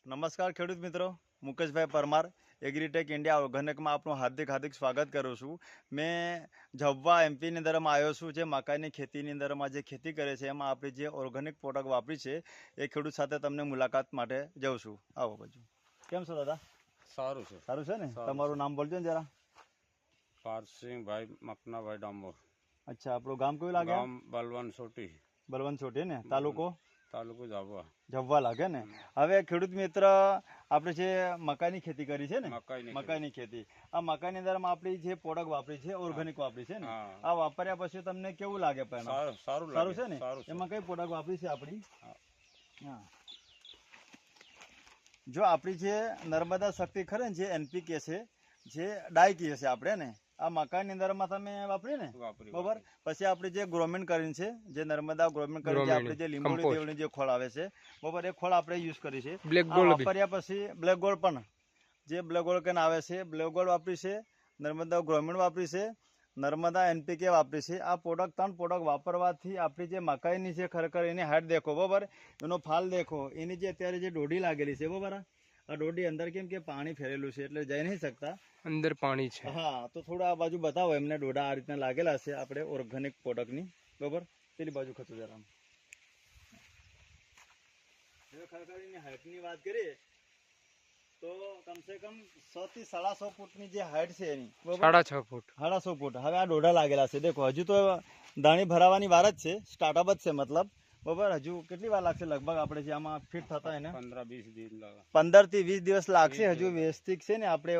નમસ્કાર ખેડૂત મિત્રો, મુકેશભાઈ પરમાર એગ્રીટેક ઇન્ડિયા ઓર્ગેનિકમાં આપનું હાર્દિક સ્વાગત કરું છું. મેં ઝવ્વા એમપીની અંદરમાં આવ્યો છું. જે મકાઈની ખેતીની અંદરમાં જે ખેતી કરે છે એમાં આપણી જે ઓર્ગેનિક પ્રોડક્ટ વાપરી છે એ ખેડૂત સાથે તમને મુલાકાત માટે જાઉં છું. આવો બાજુ. કેમ છો દાદા? સારું છે. સારું છે ને? તમારું નામ બોલજો ને જરા. પારસિંગભાઈ મકનાભાઈ ડામોર. અચ્છા, આપણું ગામ કયું લાગે? ગામ બલવંત સોટી. બલવંત સોટી ને? તાલુકો ઝવ્વા. ઝવ્વા લાગે ને? હવે ખેડૂત મિત્ર, આપણે જે મકાઈની ખેતી કરી છે ને, મકાઈની ખેતી, આ મકાઈની અંદરમાં આપણી જે પ્રોડક્ટ વાપરી છે ઓર્ગેનિક વાપરી છે ને, આ વાપર્યા પછી તમને કેવું લાગે? સારું છે ને? એમાં કઈ પ્રોડક્ટ વાપરી છે આપણી? હા, જો આપણી જે નર્મદા શક્તિ ખરે ને, જે એનપીકે છે, જે ડાય કહીએ છે આપણે ને, આ મકાઈની અંદરમાં તમે વાપરી ને, બરોબર. પછી આપણી જે ગ્રોમિન કરીને છે, જે નર્મદા ગ્રોમિન કરીને જે આપણે જે લીંબોળી દેવની જે ખોળ આવે છે, બરોબર, એ ખોળ આપણે યુઝ કરી છે. વાપર્યા પછી બ્લેક ગોલ્ડ પણ, જે બ્લેક ગોલ્ડ કરીને આવે છે, બ્લેક ગોલ્ડ વાપરી છે, નર્મદા ગ્રોમિન વાપરી છે, નર્મદા એનપીકે વાપરી છે. આ પ્રોડક્ટ, 3 પ્રોડક્ટ વાપરવાથી આપણી જે મકાઈની છે ખરેખર એની હાઈટ દેખો, બરોબર, એનો ફાલ દેખો, એની જે અત્યારે જે દોઢી લાગેલી છે, બરોબર, આ દોઢી અંદર કેમ કે પાણી ફેરેલું છે એટલે જઈ નહીં શકતા, અંદર પાણી છે. હા, તો થોડા આ બાજુ બતાવો એમને. દોઢા આ રીતના લાગેલા છે આપણે ઓર્ગેનિક પ્રોડક્ટની, બરોબર. પેલી બાજુ ખતું જરા. ખરેખર એની હાઈટની વાત કરીએ તો કમસે કમ 100 થી 150 ફૂટની જે હાઈટ છે એની, 6.5 ફૂટ. 6.5 ફૂટ. હવે આ દોઢા લાગેલા છે. દેખો, હજુ તો દાણી ભરાવાની વાર જ છે, સ્ટાર્ટઅપ જ છે મતલબ, બરોબર. હજુ કેટલી વાર લાગશે લગભગ આપણે જે આમાં ફિટ થતા એને? 15 થી 20 દિવસ લાગશે. હજુ વ્યવસ્થિત છે ને, આપણે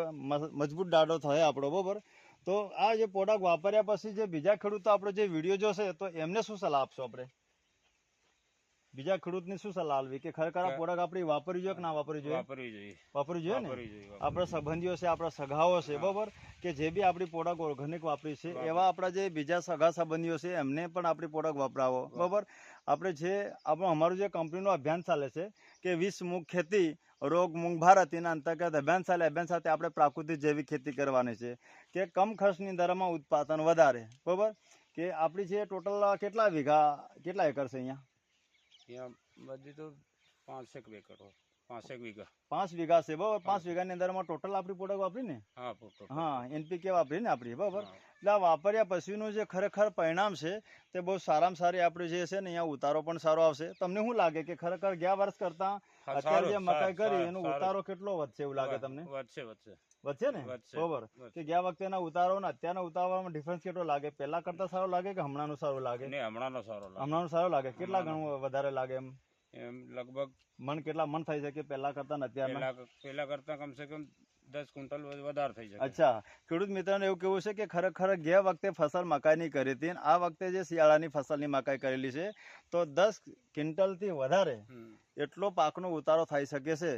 મજબૂત દાડો થાય આપણો, બરોબર. તો આ જે પ્રોડક્ટ વાપર્યા પછી જે બીજા ખેડૂતો આપણો જે વિડીયો જોશે તો એમને શું સલાહ આપશો? આપણે બીજા ખેડૂતને શું સલાહ આપવી કે ખરેખર આ પ્રોડક્ટ આપણી વાપરવી જોઈએ કે ના વાપરવી જોઈએ? વાપરવી જોઈએ ને. આપણા સંબંધીઓ છે, આપણા સગાઓ છે, બરોબર, કે જે બી આપણી પ્રોડક્ટ ઓર્ગેનિક વાપરી છે એવા આપણા જે બીજા સગા સંબંધીઓ છે એમને પણ આપણી પ્રોડક્ટ વાપરાવો, બરોબર. આપણે જે અમારું જે કંપનીનું અભિયાન ચાલે છે કે 20 મૂંગ ખેતી રોગ મૂંગ ભારત, એના અંતર્ગત અભિયાન ચાલે. અભિયાન સાથે આપણે પ્રાકૃતિક જૈવિક ખેતી કરવાની છે કે કમ ખર્ચની દરમાં ઉત્પાદન વધારે, બરોબર. કે આપણી જે ટોટલ કેટલા વીઘા, કેટલા એકર છે અહીંયા? બધી તો 5 વીઘા છે, બરોબર. 5 વીઘાની અંદરમાં ટોટલ આપણી પ્રોડક્ટ વાપરી ને? હા, એનપીકે વાપરી ને આપણી, બરોબર. એટલે આ વાપર્યા પછીનું જે ખરેખર પરિણામ છે તે બહુ સારામાં સારી આપણે જે છે ને અહીંયા ઉતારો પણ સારો આવશે. તમને શું લાગે કે ખરેખર ગયા વર્ષ કરતા અત્યારે જે મકાઈ કરી એનો ઉતારો કેટલો વધશે એવું લાગે તમને? વધશે ને, બરોબર. કે ગયા વખતેના ઉતારો ને અત્યારના ઉતારોમાં ડિફરન્સ કેટલો લાગે? પહેલા કરતા સારો લાગે કે હમણાંનું સારું લાગે? હમણાંનું સારું લાગે. કેટલા ગણું વધારે લાગે? એમ લગભગ મન કેટલા મન થઈ શકે પહેલા કરતા ને અત્યારના? પહેલા કરતા કમસે કમ 10 ક્વિન્ટલ વધારે થઈ શકે. અચ્છા, ખેડૂત મિત્રોને એવું કેવું છે કે ખરેખર ગયા વખતે ફસલ મકાઈની કરી હતી, આ વખતે જે શિયાળાની ફસલની મકાઈ કરેલી છે તો 10 ક્વિન્ટલથી વધારે એટલો પાકનો ઉતારો થઈ શકે છે,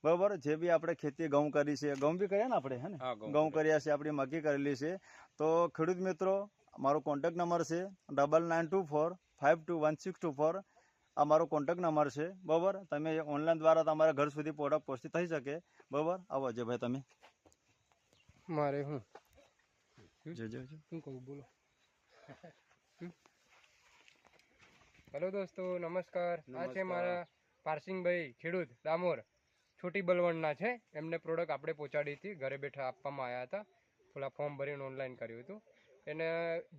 બરોબર. જે બી આપણે ખેતી ઘઉં કરી છે, ઘઉં બી કર્યા ને આપણે, હે ને? ઘઉં કર્યા છે, આપણી મકી કરેલી છે. તો ખેડૂત મિત્રો, મારો કોન્ટેક્ટ નંબર છે 9924521624. આ મારો કોન્ટેક્ટ નંબર છે, બરોબર. તમે ઓનલાઈન દ્વારા તમારા ઘર સુધી પ્રોડક્ટ પહોંચી થઈ શકે, બરોબર. આવો અજયભાઈ તમે. મારે શું કહું, બોલો. હેલો દોસ્તો, નમસ્કાર. આ છે મારા પારસિંગભાઈ ખેડૂત ડામોર, છોટી બલવણના છે. એમને પ્રોડક્ટ આપણે પહોંચાડી હતી, ઘરે બેઠા આપવામાં આવ્યા હતા. થોડા ફોર્મ ભરીને ઓનલાઈન કર્યું હતું. એને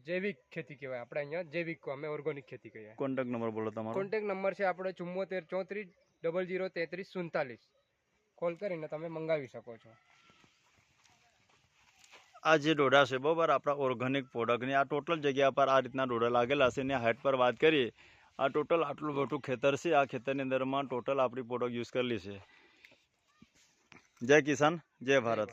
જૈવિક ખેતી કહેવાય. આપણે અહીંયા જૈવિક, અમે ઓર્ગેનિક ખેતી કહીએ. કોન્ટેક્ટ નંબર બોલો તમારો. કોન્ટેક્ટ નંબર છે આપણે 74 34 00 33 47. કોલ કરીને તમે મંગાવી શકો છો. આ જે ડોડા છે, બરોબર, આપણા ઓર્ગેનિક પ્રોડક્ટની આ ટોટલ જગ્યા પર આ રીતના ડોડા લાગેલા છે. એની હાઈટ પર વાત કરીએ, આ ટોટલ આટલું મોટું ખેતર છે. આ ખેતરની અંદરમાં ટોટલ આપણી પ્રોડક્ટ યુઝ કરેલી છે. જય કિસાન, જય ભારત.